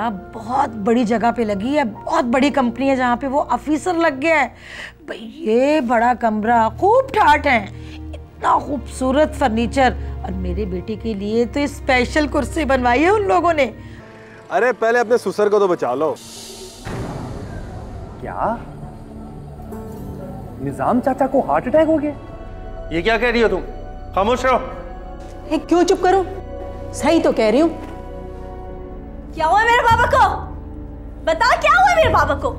ना बहुत बड़ी जगह पे लगी है, बहुत बड़ी कंपनी है जहाँ पे वो ऑफिसर लग गया है। भाई ये बड़ा कमरा, खूब ठाठ है, इतना खूबसूरत फर्नीचर, और मेरे बेटे के लिए तो स्पेशल कुर्सी बनवाई है उन लोगों ने। अरे पहले अपने सुसर को तो बचा लो। क्या निजाम चाचा को हार्ट अटैक हो गया? ये क्या कह रही हो तुम? खामोश रहो। क्यों चुप करो? सही तो कह रही हूँ। क्या हुआ मेरे पापा को? बता क्या हुआ मेरे पापा को?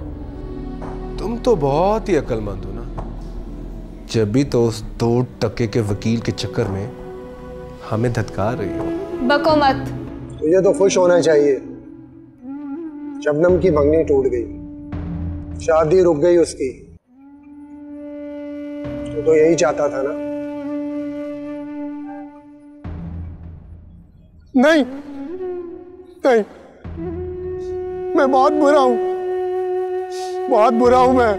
तुम तो बहुत ही अक्लमंद हो ना, जब भी तो उस 2 टके के वकील के चक्कर में हमें धत्कार रही हो। बको मत। तुझे तो खुश होना चाहिए, शबनम की मंगनी टूट गई, शादी रुक गई उसकी। तो यही चाहता था ना? नहीं नहीं, मैं बहुत बुरा हूं, बहुत बुरा हूं मैं।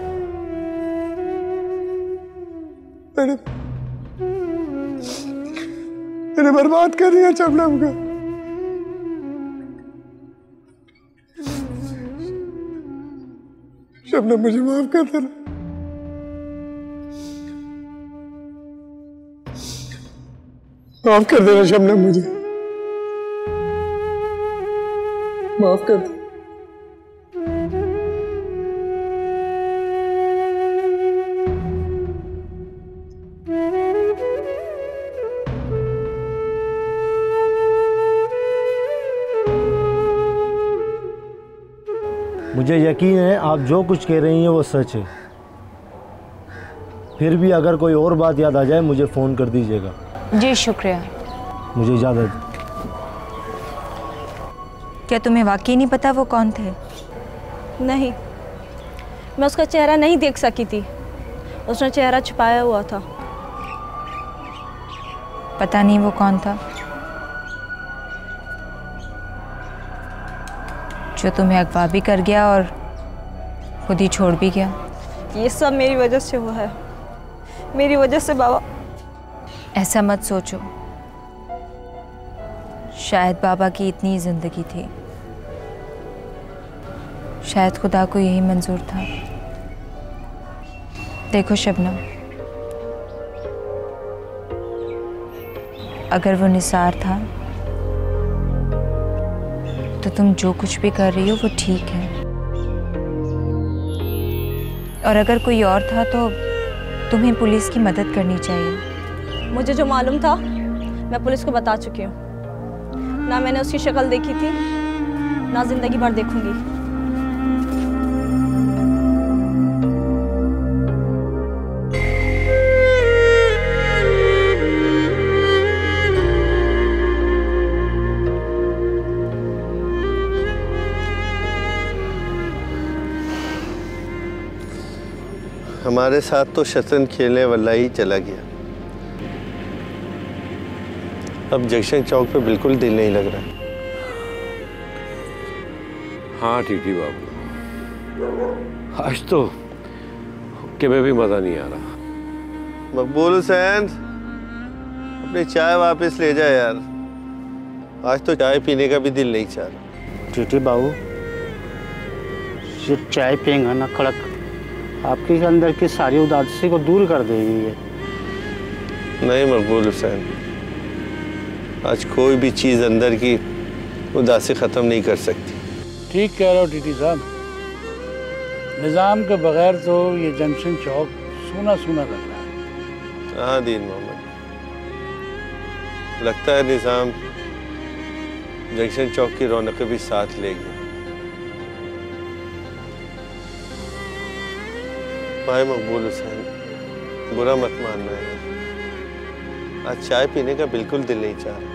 मैंने बर्बाद कर दिया शबनम को। शबनम मुझे माफ कर देना। माफ कर देना शबनम, मुझे माफ कर दे। मुझे यकीन है आप जो कुछ कह रही हैं वो सच है। फिर भी अगर कोई और बात याद आ जाए मुझे फ़ोन कर दीजिएगा। जी शुक्रिया। मुझे इजाज़त। क्या तुम्हें वाकई नहीं पता वो कौन थे? नहीं, मैं उसका चेहरा नहीं देख सकी थी, उसने चेहरा छुपाया हुआ था। पता नहीं वो कौन था जो तुम्हें अगवा भी कर गया और खुद ही छोड़ भी गया। ये सब मेरी वजह से हुआ है, मेरी वजह से बाबा। ऐसा मत सोचो, शायद बाबा की इतनी जिंदगी थी, शायद खुदा को यही मंजूर था। देखो शबनम, अगर वो निसार था तो तुम जो कुछ भी कर रही हो वो ठीक है, और अगर कोई और था तो तुम्हें पुलिस की मदद करनी चाहिए। मुझे जो मालूम था मैं पुलिस को बता चुकी हूँ। ना मैंने उसकी शक्ल देखी थी, ना जिंदगी भर देखूंगी। हमारे साथ तो शतरंज खेलने वाला ही चला गया। अब जंक्शन चौक पे बिल्कुल दिल नहीं लग रहा। हाँ टीटी बाबू, आज तो हुक्के में भी मजा नहीं आ रहा। मकबूल हुसैन, अपनी चाय वापस ले जा यार, आज तो चाय पीने का भी दिल नहीं चाह रहा। टीटी बाबू, ये चाय पिएंगे ना कड़क, आपके अंदर की सारी उदासी को दूर कर देगी ये। नहीं मकबूल हुसैन, आज कोई भी चीज़ अंदर की उदासी ख़त्म नहीं कर सकती। ठीक कह रहे हो टीटी साहब, निज़ाम के बगैर तो ये जंक्शन चौक सूना सूना लग रहा है। हाँ दीन मोहम्मद, लगता है निज़ाम जंक्शन चौक की रौनकें भी साथ लेगी। भाई मकबूल हुसैन, बुरा मत मानना है, आज चाय पीने का बिल्कुल दिल नहीं चाह रहा।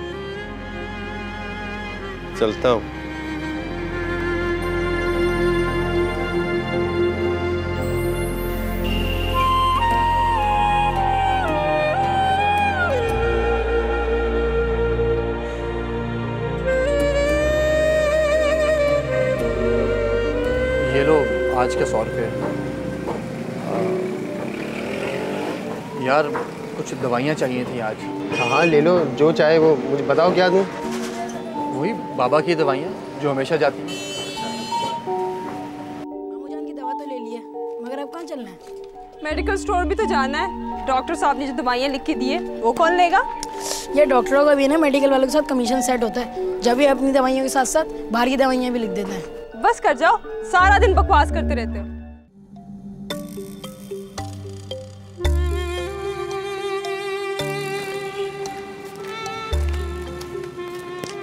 चलता हूँ। ये लो आज के 100 रुपये। यार कुछ दवाइयाँ चाहिए थी आज। हाँ ले लो, जो चाहे वो। मुझे बताओ क्या दूँ? वही बाबा की दवाइयाँ जो हमेशा जाती हैं। मेडिकल स्टोर भी तो जाना है। डॉक्टर साहब ने जो दवाइयाँ लिख के दी है वो कौन लेगा? ये डॉक्टरों का भी ना मेडिकल वालों के साथ कमीशन सेट होता है, जब भी अपनी दवाइयों के साथ साथ बाहर की दवाइयाँ भी लिख देते हैं। बस कर जाओ, सारा दिन बकवास करते रहते हो।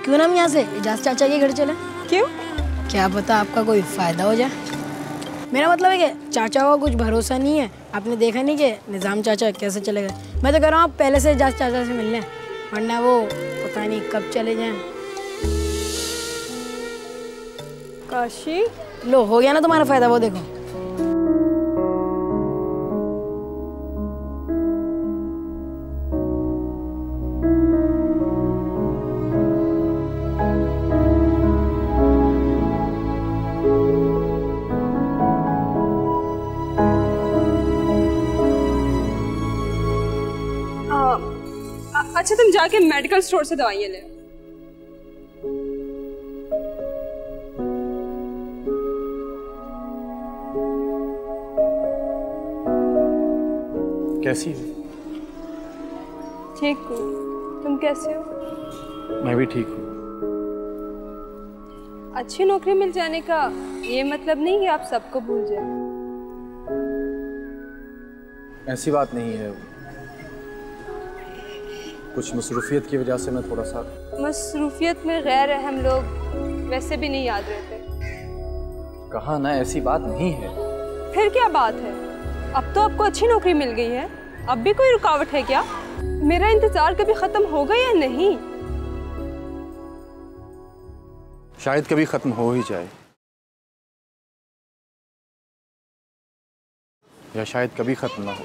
क्यों ना हम यहाँ से इजाज चाचा के घर चले? क्यों? क्या पता आपका कोई फायदा हो जाए। मेरा मतलब है कि चाचा का कुछ भरोसा नहीं है। आपने देखा नहीं कि निज़ाम चाचा कैसे चले गए। मैं तो कह रहा हूँ आप पहले से इजाज चाचा से मिल लें, वरना वो पता नहीं कब चले जाएं। काशी लो हो गया ना तुम्हारा फायदा, वो देखो। अच्छा तुम जाके मेडिकल स्टोर से दवाइयाँ ले। कैसी हो? ठीक हूँ, तुम कैसे हो? मैं भी ठीक हूँ। अच्छी नौकरी मिल जाने का ये मतलब नहीं कि आप सबको भूल जाए। ऐसी बात नहीं है, कुछ मसरूफियत की वजह से मैं थोड़ा सा। मसरूफियत में गैर अहम लोग वैसे भी नहीं याद रहते। कहा ना ऐसी बात नहीं है। फिर क्या बात है? अब तो आपको अच्छी नौकरी मिल गई है, अब भी कोई रुकावट है क्या? मेरा इंतजार कभी खत्म होगा या नहीं? शायद कभी खत्म हो ही जाए, या शायद कभी खत्म ना हो।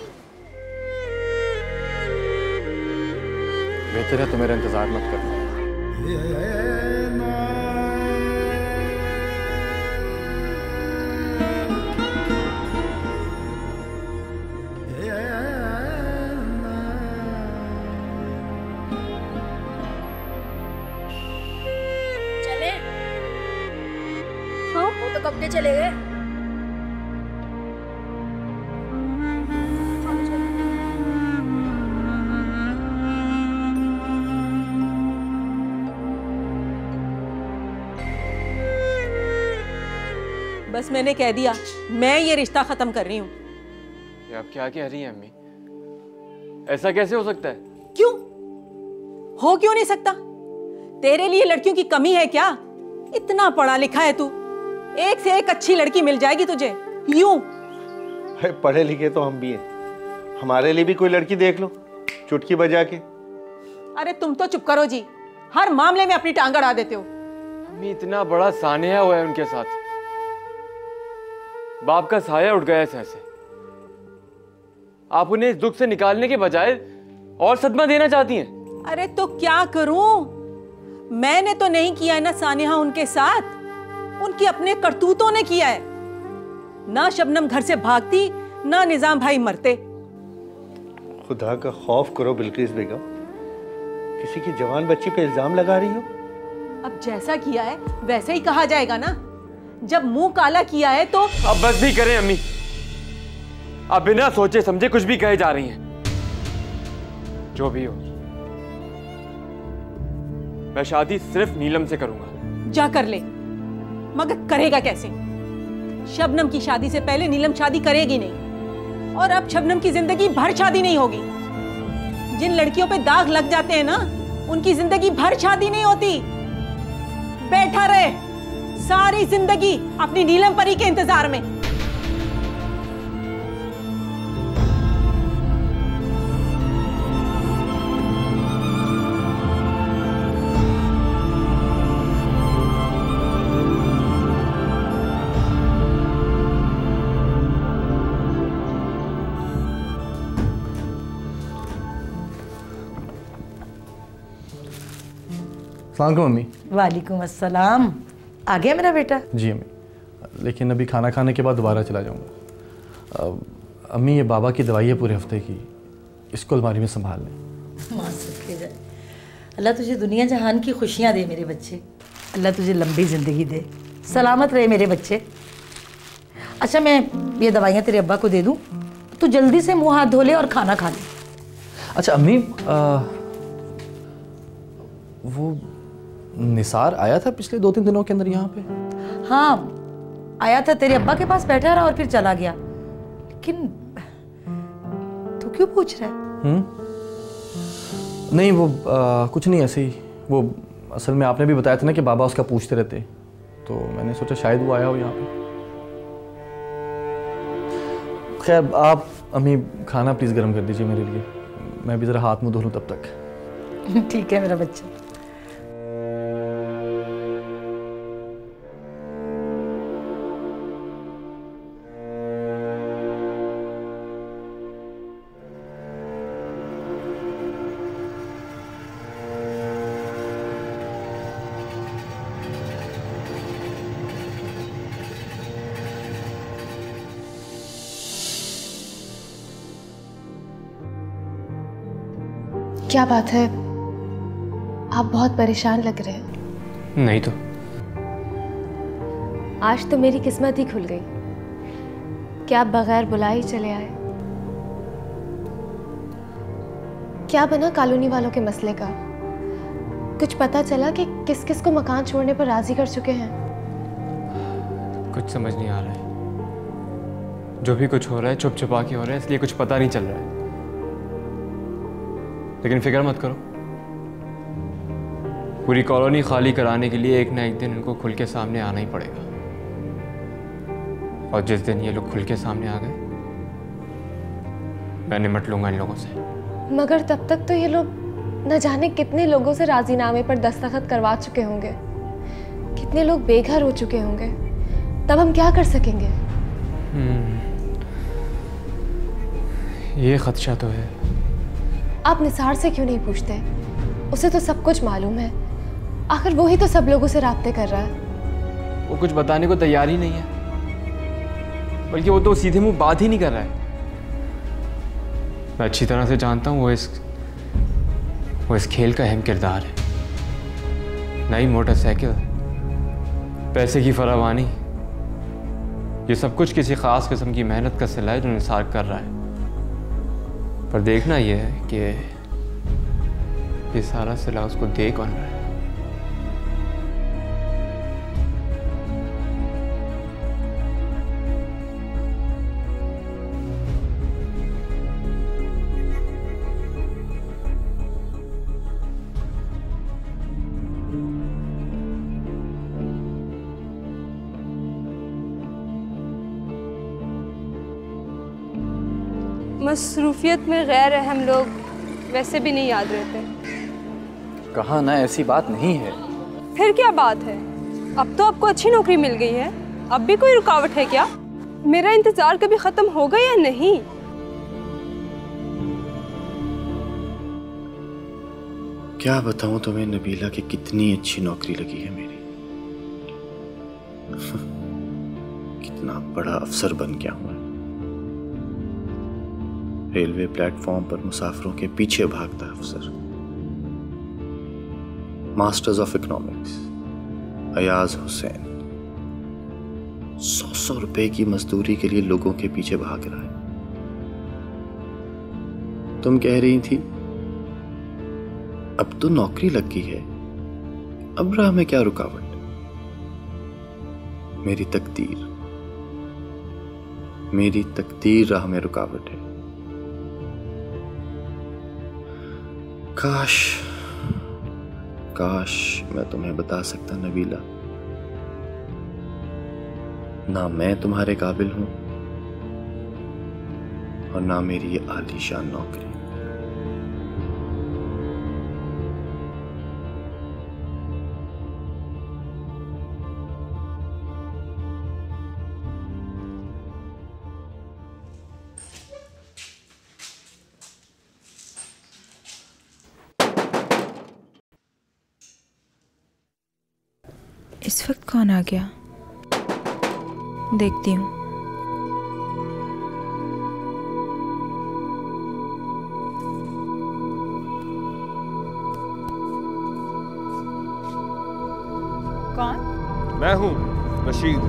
बेहतर है तो मेरा इंतजार मत करना। चले? हाँ वो तो कब के चले गए। बस मैंने कह दिया, मैं ये रिश्ता खत्म कर रही हूँ। ये आप क्या कह रही हैं अम्मी? ऐसा कैसे हो सकता है? क्यों हो क्यों नहीं सकता? तेरे लिए लड़कियों की कमी है क्या? इतना पढ़ा लिखा है तू, एक से एक अच्छी लड़की मिल जाएगी तुझे। यूं पढ़े लिखे तो हम भी हैं, हमारे लिए भी कोई लड़की देख लो चुटकी बजा के। अरे तुम तो चुप करो जी, हर मामले में अपनी टांग अड़ा देते हो। अम्मी इतना बड़ा सानिया हुआ है उनके साथ, बाप का साया उठ गया है सर से। आप उन्हें इस दुख से निकालने के बजाय और सदमा देना चाहती हैं। अरे तो क्या करूं? मैंने तो नहीं किया है ना सानिया उनके साथ, उनकी अपने करतूतों ने किया है। ना शबनम घर से भागती, ना निजाम भाई मरते। खुदा का खौफ करो बिल्किस बेगम, किसी की जवान बच्ची पे इल्जाम लगा रही हो। अब जैसा किया है वैसे ही कहा जाएगा ना। जब मुंह काला किया है तो अब बस भी करें अम्मी, आप बिना सोचे समझे कुछ भी कहे जा रही हैं। जो भी हो, मैं शादी सिर्फ नीलम से करूंगा। जा कर ले, मगर करेगा कैसे? शबनम की शादी से पहले नीलम शादी करेगी नहीं, और अब शबनम की जिंदगी भर शादी नहीं होगी। जिन लड़कियों पे दाग लग जाते हैं ना, उनकी जिंदगी भर शादी नहीं होती। बैठा रहे सारी जिंदगी अपनी नीलम परी के इंतजार में। अस्सलाम मम्मी। वालेकुम अस्सलाम। आ गया मेरा बेटा? जी अम्मी, लेकिन अभी खाना खाने के बाद दोबारा चला जाऊंगा। अम्मी ये बाबा की दवाई है पूरे हफ्ते की, इसको अलमारी में संभाल लें। माँ सुखे जाए। अल्लाह तुझे दुनिया जहान की खुशियाँ दे मेरे बच्चे। अल्लाह तुझे लंबी ज़िंदगी दे, सलामत रहे मेरे बच्चे। अच्छा मैं ये दवाइयाँ तेरे अब्बा को दे दूँ? तू जल्दी से मुंह हाथ धो ले और खाना खा ले। अच्छा अम्मी, वो निसार आया था पिछले 2-3 दिनों के अंदर यहाँ पे? हाँ आया था, तेरे अब्बा के पास बैठा रहा और फिर चला गया। लेकिन तू क्यों पूछ रहा है? नहीं वो कुछ नहीं, ऐसे ही। वो असल में आपने भी बताया था ना कि बाबा उसका पूछते रहते, तो मैंने सोचा शायद वो आया हो यहाँ पे। खैर आप अम्मी खाना प्लीज़ गर्म कर दीजिए मेरे लिए, मैं भी ज़रा हाथ मुँह धो लूँ तब तक। ठीक है मेरा बच्चा। क्या बात है, आप बहुत परेशान लग रहे हैं। नहीं तो। आज तो मेरी किस्मत ही खुल गई कि आप बगैर बुलाए ही चले आए। क्या बना कॉलोनी वालों के मसले का? कुछ पता चला कि किस किस को मकान छोड़ने पर राजी कर चुके हैं? कुछ समझ नहीं आ रहा है। जो भी कुछ हो रहा है छुप छुपा के हो रहा है, इसलिए कुछ पता नहीं चल रहा है। लेकिन फिक्र मत करो, पूरी कॉलोनी खाली कराने के लिए एक ना एक दिन इनको खुल के सामने आना ही पड़ेगा। और जिस दिन ये लोग खुल के सामने आ गए, मैं निपट लूंगा इन लोगों से। मगर तब तक तो ये लोग न जाने कितने लोगों से राजीनामे पर दस्तखत करवा चुके होंगे, कितने लोग बेघर हो चुके होंगे। तब हम क्या कर सकेंगे? ये खदशा तो है। आप निसार से क्यों नहीं पूछते? उसे तो सब कुछ मालूम है, आखिर वो ही तो सब लोगों से राब्ते कर रहा है। वो कुछ बताने को तैयार ही नहीं है, बल्कि वो तो सीधे मुंह बात ही नहीं कर रहा है। मैं अच्छी तरह से जानता हूँ वो इस खेल का अहम किरदार है। नई मोटरसाइकिल, पैसे की फरावानी, ये सब कुछ किसी खास किस्म की मेहनत का सिला है जो निसार कर रहा है। पर देखना यह है कि ये सारा सिला उसको दे कौन रहा है। मसरूफियत में गैर अहम लोग वैसे भी नहीं याद रहते। कहा ना ऐसी बात नहीं है। फिर क्या बात है? अब तो आपको अच्छी नौकरी मिल गई है, अब भी कोई रुकावट है क्या? मेरा इंतजार कभी खत्म होगा या नहीं? क्या बताऊं तुम्हें नबीला कि कितनी अच्छी नौकरी लगी है मेरी। कितना बड़ा अफसर बन गया हूं। रेलवे प्लेटफॉर्म पर मुसाफिरों के पीछे भागता अफसर। Masters of economics Ayaz Hussain 100 रुपए की मजदूरी के लिए लोगों के पीछे भाग रहा है। तुम कह रही थी अब तो नौकरी लग गई है, अब राह में क्या रुकावट। मेरी तकदीर राह में रुकावट है। काश मैं तुम्हें बता सकता नबीला, ना मैं तुम्हारे काबिल हूं और ना मेरी ये आलीशान नौकरी। इस वक्त कौन आ गया? देखती हूँ। कौन? मैं हूँ रशीद।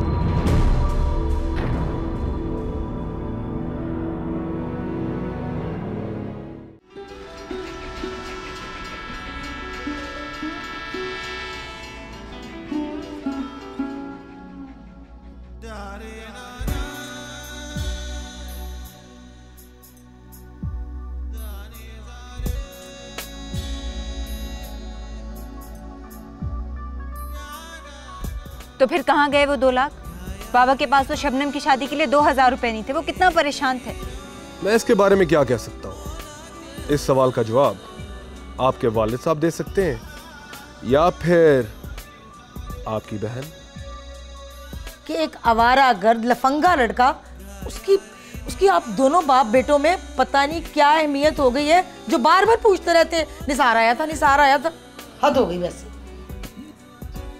तो फिर कहाँ गए वो 2 लाख? बाबा के पास तो शबनम की शादी के लिए 2000 रुपए नहीं थे, वो कितना परेशान थे। मैं इसके बारे में क्या कह सकता हूँ? इस सवाल का जवाब आपके वालिद साहब दे सकते हैं या फिर आपकी बहन। कि एक आवारा गर्द लफंगा लड़का, उसकी आप दोनों बाप बेटों में पता नहीं क्या अहमियत हो गई है जो बार बार पूछते रहते हैं निसार आया था, निसार आया था। हद हो गई वैसे।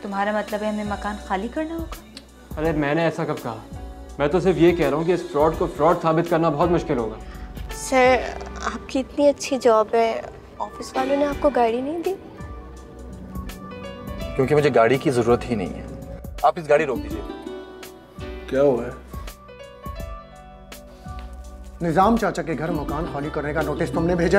तुम्हारा मतलब है हमें मकान खाली करना होगा? अरे मैंने ऐसा कब कहा? मैं तो सिर्फ ये कह रहा हूँ कि इस फ्रॉड को फ्रॉड साबित करना बहुत मुश्किल होगा। सर, आपकी इतनी अच्छी जॉब है, ऑफिस वालों ने आपको गाड़ी नहीं दी? क्योंकि मुझे गाड़ी की जरूरत ही नहीं है। आप इस गाड़ी रोक दीजिए। क्या हुआ है? निजाम चाचा के घर मकान खाली करने का नोटिस तुमने भेजा